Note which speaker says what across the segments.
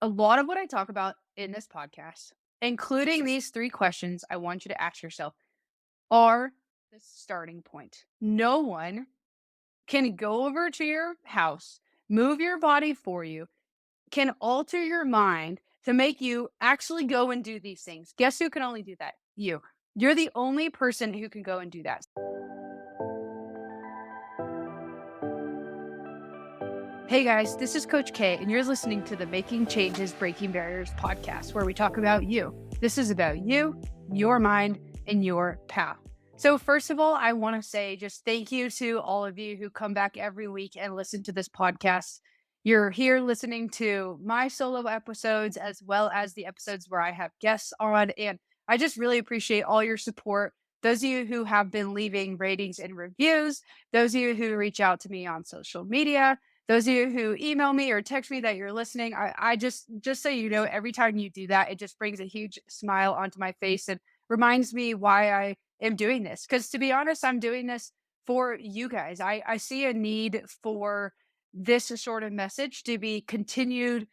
Speaker 1: A lot of what I talk about in this podcast, including these three questions I want you to ask yourself, are the starting point. No one can go over to your house, move your body for you, can alter your mind to make you actually go and do these things. Guess who can only do that? You. You're the only person who can go and do that. Hey guys, this is Coach K, and you're listening to the Making Changes, Breaking Barriers podcast, where we talk about you. This is about you, your mind, and your path. So, first of all, I want to say just thank you to all of you who come back every week and listen to this podcast. You're here listening to my solo episodes as well as the episodes where I have guests on. And I just really appreciate all your support. Those of you who have been leaving ratings and reviews, those of you who reach out to me on social media, those of you who email me or text me that you're listening, I just so you know, every time you do that, it just brings a huge smile onto my face and reminds me why I am doing this. Because to be honest, I'm doing this for you guys. I see a need for this sort of message to be continued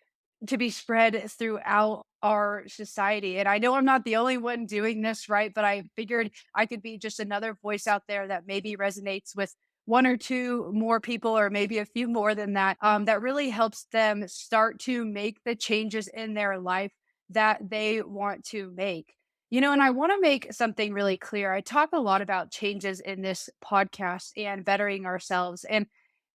Speaker 1: to be spread throughout our society. And I know I'm not the only one doing this, right? But I figured I could be just another voice out there that maybe resonates with one or two more people, or maybe a few more than that, that really helps them start to make the changes in their life that they want to make. And I want to make something really clear. I talk a lot about changes in this podcast and bettering ourselves. And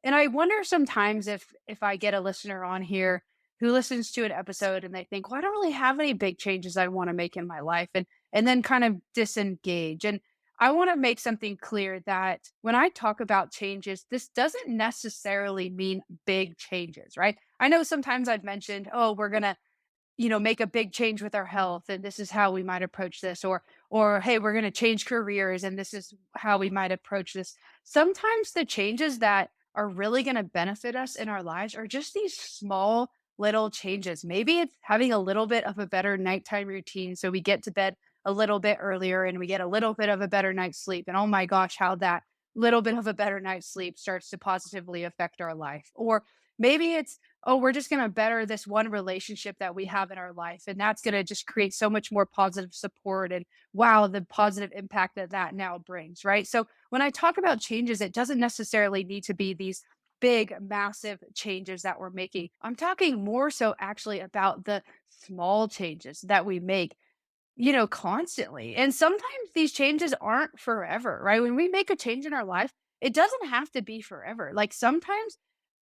Speaker 1: I wonder sometimes if I get a listener on here who listens to an episode and they think, well, I don't really have any big changes I want to make in my life, and then kind of disengage. And I want to make something clear that when I talk about changes, this doesn't necessarily mean big changes, right? I know sometimes I've mentioned, oh, we're going to, make a big change with our health and this is how we might approach this, or hey, we're going to change careers and this is how we might approach this. Sometimes the changes that are really going to benefit us in our lives are just these small little changes. Maybe it's having a little bit of a better nighttime routine so we get to bed a little bit earlier and we get a little bit of a better night's sleep. And oh my gosh, how that little bit of a better night's sleep starts to positively affect our life. Or maybe it's, oh, we're just going to better this one relationship that we have in our life. And that's going to just create so much more positive support. And wow, the positive impact that that now brings, right? So when I talk about changes, it doesn't necessarily need to be these big, massive changes that we're making. I'm talking more so actually about the small changes that we make constantly. And sometimes these changes aren't forever, right? When we make a change in our life, it doesn't have to be forever. Like sometimes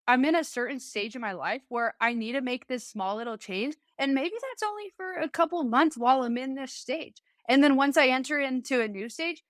Speaker 1: I'm in a certain stage in my life where I need to make this small little change. And maybe that's only for a couple months while I'm in this stage. And then once I enter into a new stage,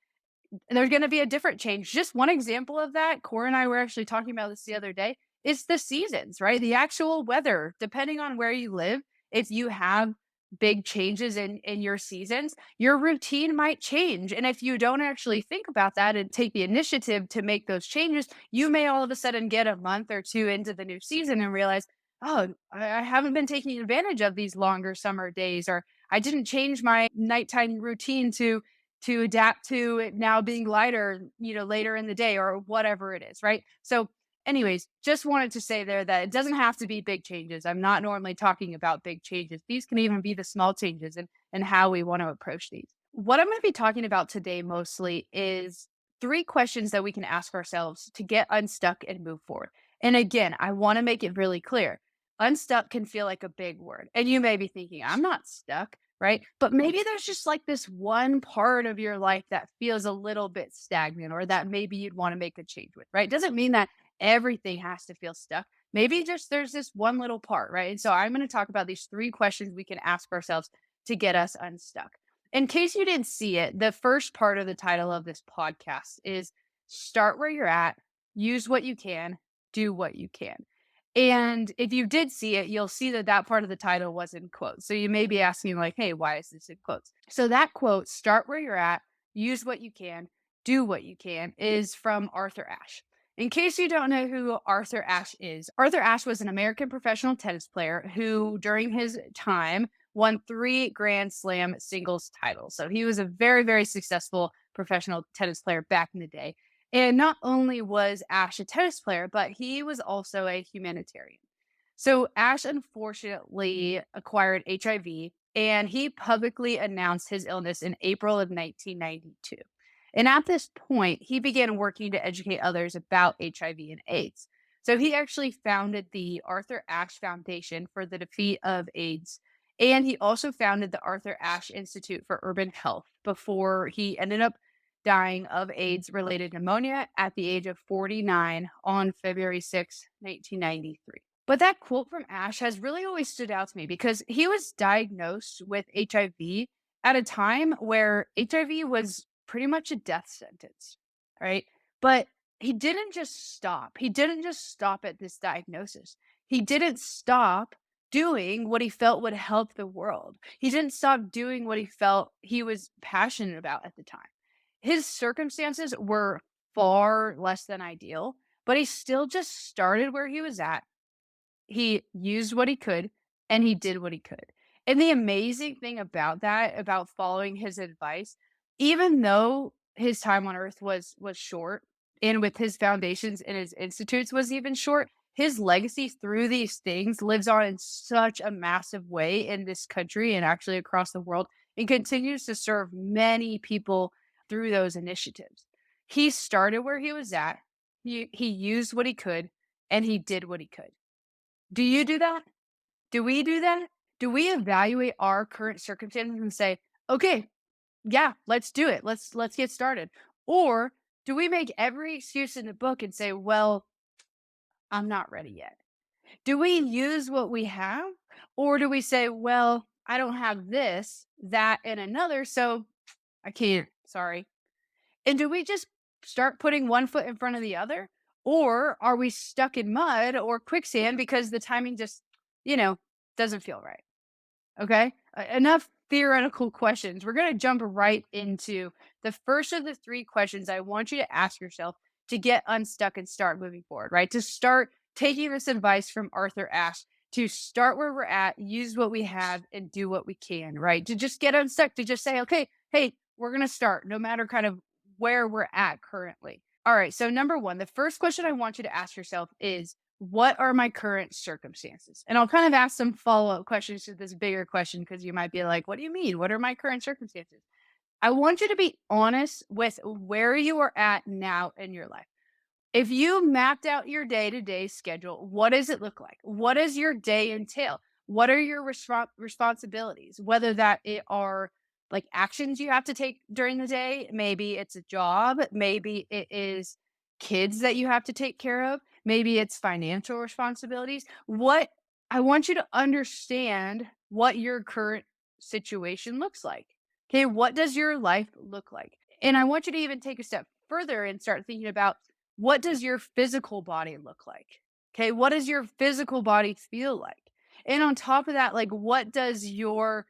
Speaker 1: there's going to be a different change. Just one example of that, Core and I were actually talking about this the other day, is the seasons, right? The actual weather, depending on where you live, if you have big changes in your seasons, your routine might change. And if you don't actually think about that and take the initiative to make those changes, you may all of a sudden get a month or two into the new season and realize, oh, I haven't been taking advantage of these longer summer days, or I didn't change my nighttime routine to adapt to it now being lighter, later in the day or whatever it is, right? So, anyways, just wanted to say there that it doesn't have to be big changes. I'm not normally talking about big changes. These can even be the small changes and how we want to approach these. What I'm going to be talking about today mostly is three questions that we can ask ourselves to get unstuck and move forward. And again, I want to make it really clear. Unstuck can feel like a big word. And you may be thinking, I'm not stuck, right? But maybe there's just like this one part of your life that feels a little bit stagnant or that maybe you'd want to make a change with, right? Doesn't mean that everything has to feel stuck. Maybe just there's this one little part, right? And so I'm going to talk about these three questions we can ask ourselves to get us unstuck. In case you didn't see it, the first part of the title of this podcast is start where you're at, use what you can, do what you can. And if you did see it, you'll see that that part of the title was in quotes. So you may be asking, like, hey, why is this in quotes? So that quote, start where you're at, use what you can, do what you can, is from Arthur Ashe. In case you don't know who Arthur Ashe is, Arthur Ashe was an American professional tennis player who, during his time, won 3 Grand Slam singles titles. So he was a very, very successful professional tennis player back in the day. And not only was Ash a tennis player, but he was also a humanitarian. So Ash unfortunately acquired HIV and he publicly announced his illness in April of 1992. And at this point, he began working to educate others about HIV and AIDS. So he actually founded the Arthur Ashe Foundation for the Defeat of AIDS. And he also founded the Arthur Ashe Institute for Urban Health before he ended up dying of AIDS related pneumonia at the age of 49 on February 6th, 1993. But that quote from Ash has really always stood out to me because he was diagnosed with HIV at a time where HIV was pretty much a death sentence, right? But he didn't just stop. He didn't just stop at this diagnosis. He didn't stop doing what he felt would help the world. He didn't stop doing what he felt he was passionate about at the time. His circumstances were far less than ideal, but he still just started where he was at. He used what he could, and he did what he could. And the amazing thing about that, about following his advice, even though his time on earth was short, and with his foundations and his institutes was even short, his legacy through these things lives on in such a massive way in this country and actually across the world, and continues to serve many people through those initiatives. He started where he was at, he used what he could, and he did what he could. Do you do that? Do we do that? Do we evaluate our current circumstances and say, "Okay, yeah, let's do it. Let's get started." Or do we make every excuse in the book and say, "Well, I'm not ready yet." Do we use what we have? Or do we say, "Well, I don't have this, that, and another, so I can't. Sorry." And do we just start putting one foot in front of the other? Or are we stuck in mud or quicksand because the timing just, you know, doesn't feel right? Okay. Enough theoretical questions. We're going to jump right into the first of the three questions I want you to ask yourself to get unstuck and start moving forward, right? To start taking this advice from Arthur Ashe, to start where we're at, use what we have, and do what we can, right? To just get unstuck, to just say, okay, hey, we're going to start no matter kind of where we're at currently. All right. So, number one, the first question I want you to ask yourself is, what are my current circumstances? And I'll kind of ask some follow-up questions to this bigger question because you might be like, what do you mean? What are my current circumstances? I want you to be honest with where you are at now in your life. If you mapped out your day-to-day schedule, what does it look like? What does your day entail? What are your responsibilities? Whether that it are like actions you have to take during the day, maybe it's a job, maybe it is kids that you have to take care of, maybe it's financial responsibilities. What I want you to understand what your current situation looks like. Okay, what does your life look like? And I want you to even take a step further and start thinking about, what does your physical body look like? Okay, what does your physical body feel like? And on top of that, like, what does your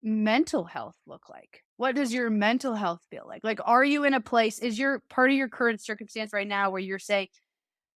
Speaker 1: mental health look like? What does your mental health feel like? Like, are you in a place, is your part of your current circumstance right now where you're saying,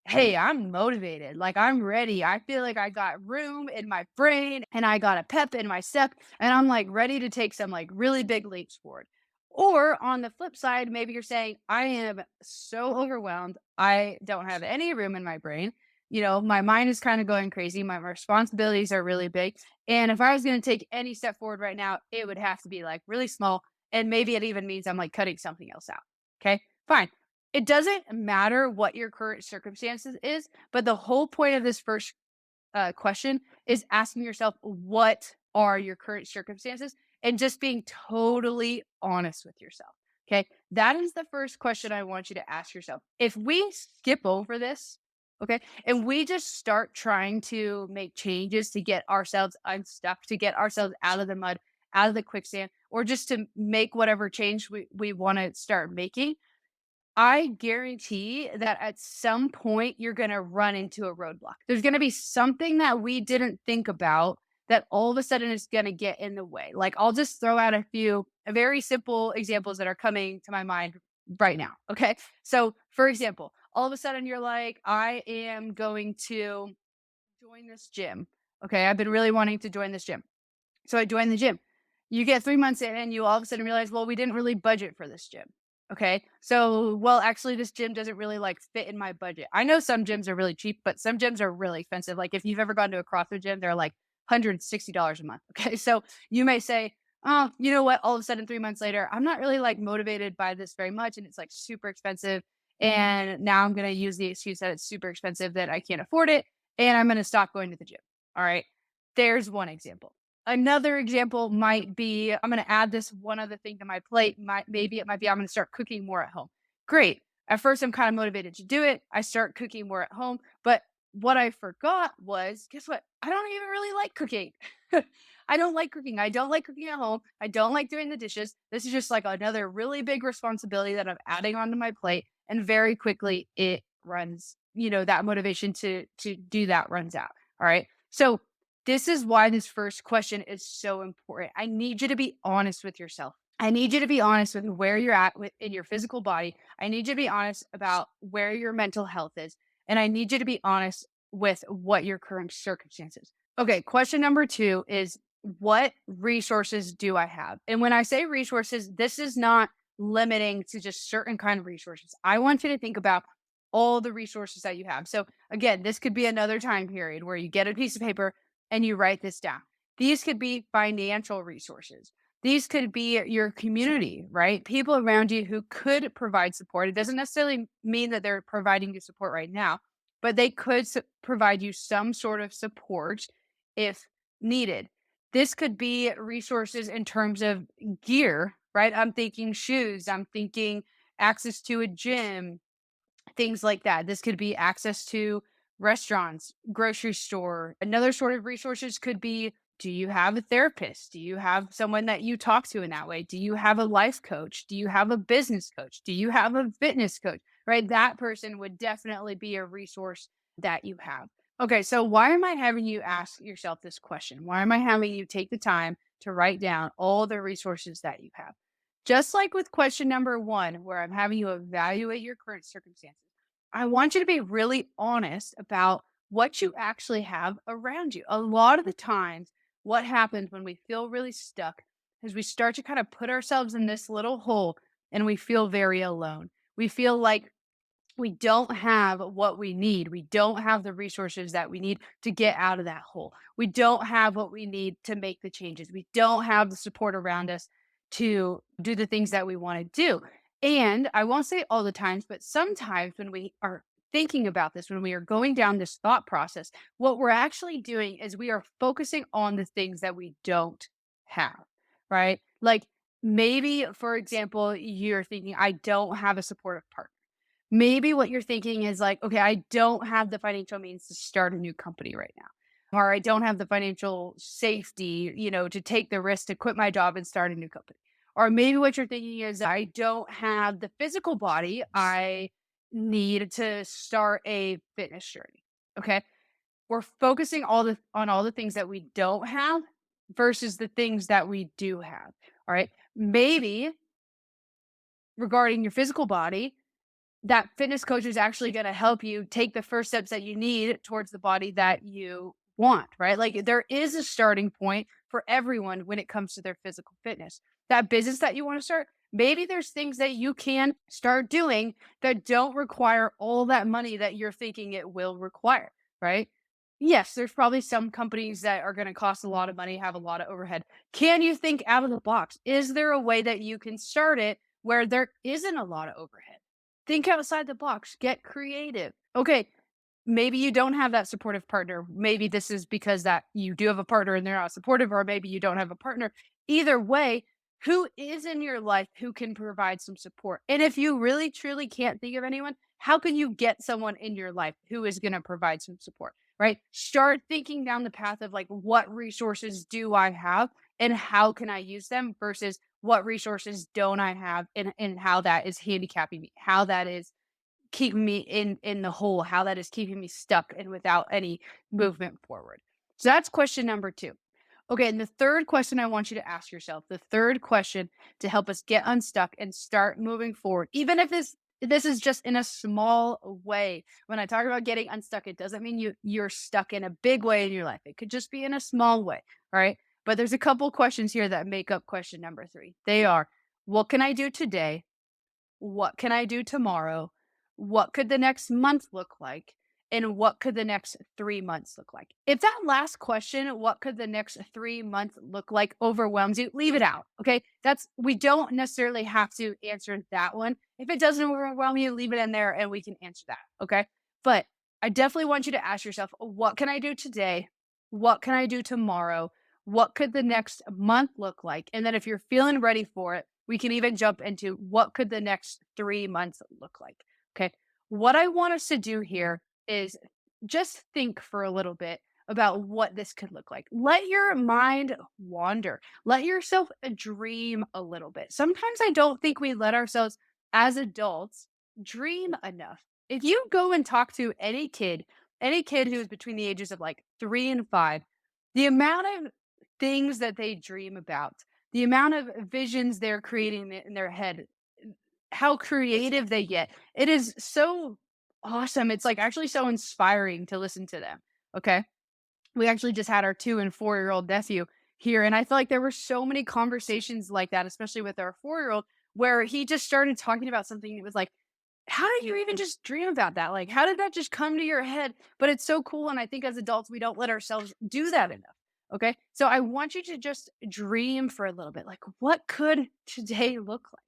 Speaker 1: hey, I'm motivated. Like, I'm ready. I feel like I got room in my brain and I got a pep in my step and I'm like ready to take some like really big leaps forward. Or on the flip side, maybe you're saying, I am so overwhelmed. I don't have any room in my brain. You know, my mind is kind of going crazy. My responsibilities are really big. And if I was going to take any step forward right now, it would have to be like really small. And maybe it even means I'm like cutting something else out. Okay, fine. It doesn't matter what your current circumstances is, but the whole point of this first question is asking yourself, what are your current circumstances? And just being totally honest with yourself. Okay. That is the first question I want you to ask yourself. If we skip over this, okay, and we just start trying to make changes to get ourselves unstuck, to get ourselves out of the mud, out of the quicksand, or just to make whatever change we want to start making, I guarantee that at some point you're going to run into a roadblock. There's going to be something that we didn't think about that all of a sudden is going to get in the way. Like, I'll just throw out a few very simple examples that are coming to my mind right now. Okay. So, for example, all of a sudden you're like, I am going to join this gym. Okay. I've been really wanting to join this gym. So I joined the gym. You get 3 months in and you all of a sudden realize, well, we didn't really budget for this gym. Okay. So, well, actually, this gym doesn't really like fit in my budget. I know some gyms are really cheap, but some gyms are really expensive. Like if you've ever gone to a CrossFit gym, they're like $160 a month. Okay. So you may say, oh, you know what? All of a sudden, 3 months later, I'm not really like motivated by this very much. And it's like super expensive. And now I'm going to use the excuse that it's super expensive, that I can't afford it. And I'm going to stop going to the gym. All right. There's one example. Another example might be I'm going to add this one other thing to my plate. Maybe it might be I'm going to start cooking more at home. Great. At first, I'm kind of motivated to do it. I start cooking more at home. But what I forgot was, guess what? I don't even really like cooking. I don't like cooking. I don't like cooking at home. I don't like doing the dishes. This is just like another really big responsibility that I'm adding onto my plate. And very quickly it runs, that motivation to do that runs out. All right. So this is why this first question is so important. I need you to be honest with yourself. I need you to be honest with where you're at in your physical body. I need you to be honest about where your mental health is. And I need you to be honest with what your current circumstances. Okay, question number two is, what resources do I have? And when I say resources, this is not limiting to just certain kind of resources. I want you to think about all the resources that you have. So again, this could be another time period where you get a piece of paper and you write this down. These could be financial resources. These could be your community, right? People around you who could provide support. It doesn't necessarily mean that they're providing you support right now, but they could provide you some sort of support if needed. This could be resources in terms of gear, right? I'm thinking shoes, I'm thinking access to a gym, things like that. This could be access to restaurants, grocery store. Another sort of resources could be, do you have a therapist? Do you have someone that you talk to in that way? Do you have a life coach? Do you have a business coach? Do you have a fitness coach? Right? That person would definitely be a resource that you have. Okay, so why am I having you ask yourself this question? Why am I having you take the time to write down all the resources that you have? Just like with question number one, where I'm having you evaluate your current circumstances, I want you to be really honest about what you actually have around you. A lot of the times, what happens when we feel really stuck is we start to kind of put ourselves in this little hole and we feel very alone. We feel like we don't have what we need. We don't have the resources that we need to get out of that hole. We don't have what we need to make the changes. We don't have the support around us to do the things that we want to do. And I won't say all the times, but sometimes when we are thinking about this, when we are going down this thought process, what we're actually doing is we are focusing on the things that we don't have, right? Like maybe, for example, you're thinking, I don't have a supportive partner. Maybe what you're thinking is like, okay, I don't have the financial means to start a new company right now. Or I don't have the financial safety, to take the risk to quit my job and start a new company. Or maybe what you're thinking is, I don't have the physical body. I need to start a fitness journey. Okay. We're focusing on all the things that we don't have versus the things that we do have. All right. Maybe regarding your physical body, that fitness coach is actually going to help you take the first steps that you need towards the body that you want, right? Like there is a starting point for everyone when it comes to their physical fitness. That business that you want to start, maybe there's things that you can start doing that don't require all that money that you're thinking it will require, right? Yes, there's probably some companies that are going to cost a lot of money, have a lot of overhead. Can you think out of the box? Is there a way that you can start it where there isn't a lot of overhead? Think outside the box, get creative. Okay, maybe you don't have that supportive partner. Maybe this is because that you do have a partner and they're not supportive, or maybe you don't have a partner. Either way, who is in your life who can provide some support? And if you really truly can't think of anyone, how can you get someone in your life who is going to provide some support? Right? Start thinking down the path of like, what resources do I have and how can I use them versus what resources don't I have and how that is handicapping me, how that is keeping me in the hole, how that is keeping me stuck and without any movement forward. So that's question number two. Okay, and the third question I want you to ask yourself, the third question to help us get unstuck and start moving forward, even if this is just in a small way. When I talk about getting unstuck, it doesn't mean you're stuck in a big way in your life. It could just be in a small way, all right? But there's a couple questions here that make up question number three. They are, what can I do today? What can I do tomorrow? What could the next month look like? And what could the next 3 months look like? If that last question, what could the next 3 months look like, overwhelms you, leave it out. Okay. We don't necessarily have to answer that one. If it doesn't overwhelm you, leave it in there and we can answer that. Okay. But I definitely want you to ask yourself, what can I do today? What can I do tomorrow? What could the next month look like? And then if you're feeling ready for it, we can even jump into what could the next 3 months look like. Okay. What I want us to do here is just think for a little bit about what this could look like. Let your mind wander. Let yourself dream a little bit. Sometimes I don't think we let ourselves as adults dream enough. If you go and talk to any kid who is between the ages of like 3 and 5, the amount of things that they dream about, the amount of visions they're creating in their head, how creative they get, it is so awesome. It's like actually so inspiring to listen to them. Okay. We actually just had our 2 and 4-year-old nephew here. And I feel like there were so many conversations like that, especially with our 4-year-old, where he just started talking about something. It was like, how did you even just dream about that? Like, how did that just come to your head? But it's so cool. And I think as adults, we don't let ourselves do that enough. Okay. So I want you to just dream for a little bit. Like, what could today look like?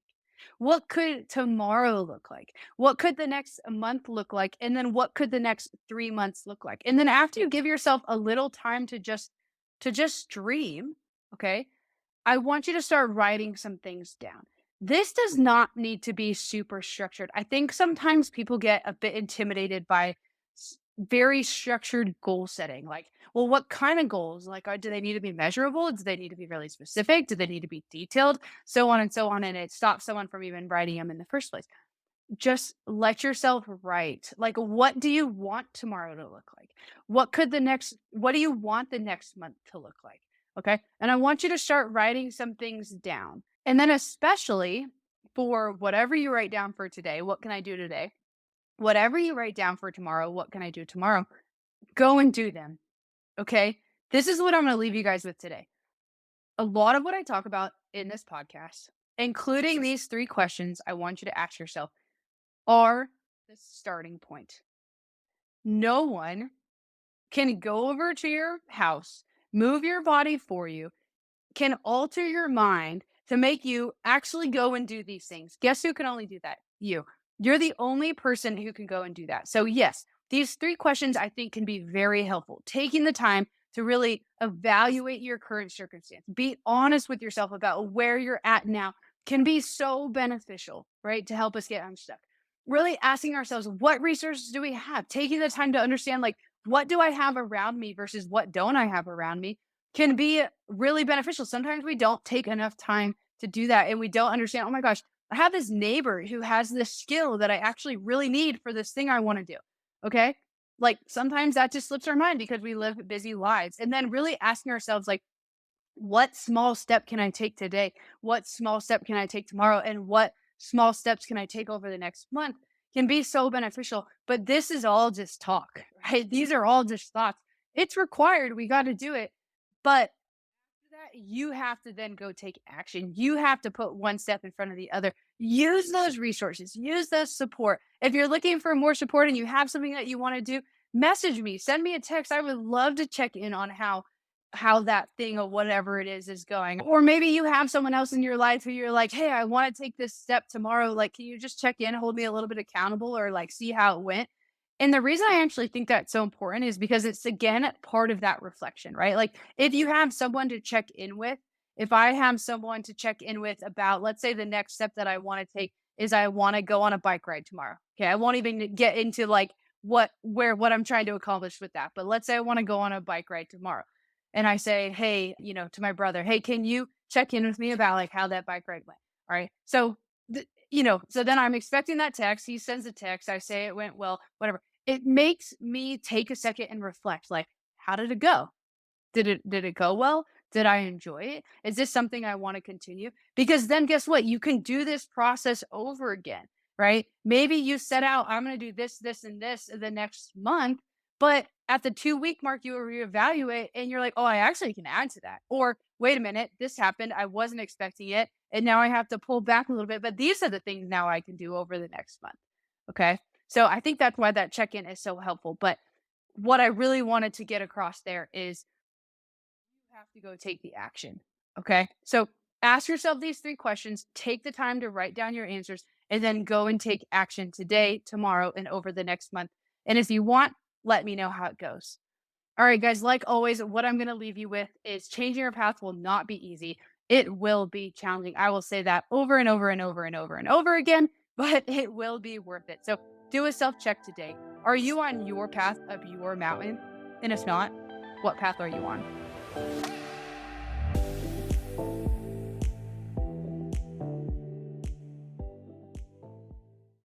Speaker 1: What could tomorrow look like? What could the next month look like? And then what could the next 3 months look like? And then after you give yourself a little time to just dream, okay? I want you to start writing some things down. This does not need to be super structured. I think sometimes people get a bit intimidated by very structured goal setting. Like, well, what kind of goals? Like, do they need to be measurable? Do they need to be really specific? Do they need to be detailed? So on and so on. And it stops someone from even writing them in the first place. Just let yourself write. Like, what do you want tomorrow to look like? What do you want the next month to look like? Okay. And I want you to start writing some things down. And then, especially for whatever you write down for today, what can I do today? Whatever you write down for tomorrow, what can I do tomorrow? Go and do them. Okay. This is what I'm going to leave you guys with today. A lot of what I talk about in this podcast, including these 3 questions I want you to ask yourself, are the starting point. No one can go over to your house, move your body for you, can alter your mind to make you actually go and do these things. Guess who can only do that? You. You're the only person who can go and do that. So, yes, these 3 questions I think can be very helpful. Taking the time to really evaluate your current circumstance, be honest with yourself about where you're at now can be so beneficial, right? To help us get unstuck. Really asking ourselves, what resources do we have? Taking the time to understand, like, what do I have around me versus what don't I have around me can be really beneficial. Sometimes we don't take enough time to do that and we don't understand, oh my gosh, I have this neighbor who has this skill that I actually really need for this thing I want to do. Okay. Like sometimes that just slips our mind because we live busy lives. And then really asking ourselves, like, what small step can I take today? What small step can I take tomorrow? And what small steps can I take over the next month can be so beneficial. But this is all just talk, right? These are all just thoughts. It's required. We got to do it. But that you have to then go take action. You have to put one step in front of the other. Use those resources, use the support. If you're looking for more support and you have something that you want to do, message me, send me a text. I would love to check in on how that thing or whatever it is going. Or maybe you have someone else in your life who you're like, "Hey, I want to take this step tomorrow. Like, can you just check in, hold me a little bit accountable or like see how it went?" And the reason I actually think that's so important is because it's again part of that reflection, right? Like if you have someone to check in with, if I have someone to check in with about, let's say the next step that I want to take is I want to go on a bike ride tomorrow. Okay. I won't even get into like what I'm trying to accomplish with that. But let's say I want to go on a bike ride tomorrow. And I say, hey, to my brother, hey, can you check in with me about like how that bike ride went? All right. So so then I'm expecting that text. He sends a text. I say it went well, whatever. It makes me take a second and reflect, like, how did it go? Did it go well? Did I enjoy it? Is this something I want to continue? Because then guess what? You can do this process over again, right? Maybe you set out, I'm going to do this, this, and this the next month, but at the 2 week mark, you reevaluate and you're like, oh, I actually can add to that. Or wait a minute, this happened. I wasn't expecting it. And now I have to pull back a little bit. But these are the things now I can do over the next month. Okay. So I think that's why that check in is so helpful. But what I really wanted to get across there is you have to go take the action. Okay. So ask yourself these 3 questions, take the time to write down your answers, and then go and take action today, tomorrow, and over the next month. And if you want, let me know how it goes. All right, guys, like always, what I'm going to leave you with is changing your path will not be easy. It will be challenging. I will say that over and over and over and over and over again, but it will be worth it. So do a self check today. Are you on your path up your mountain? And if not, what path are you on?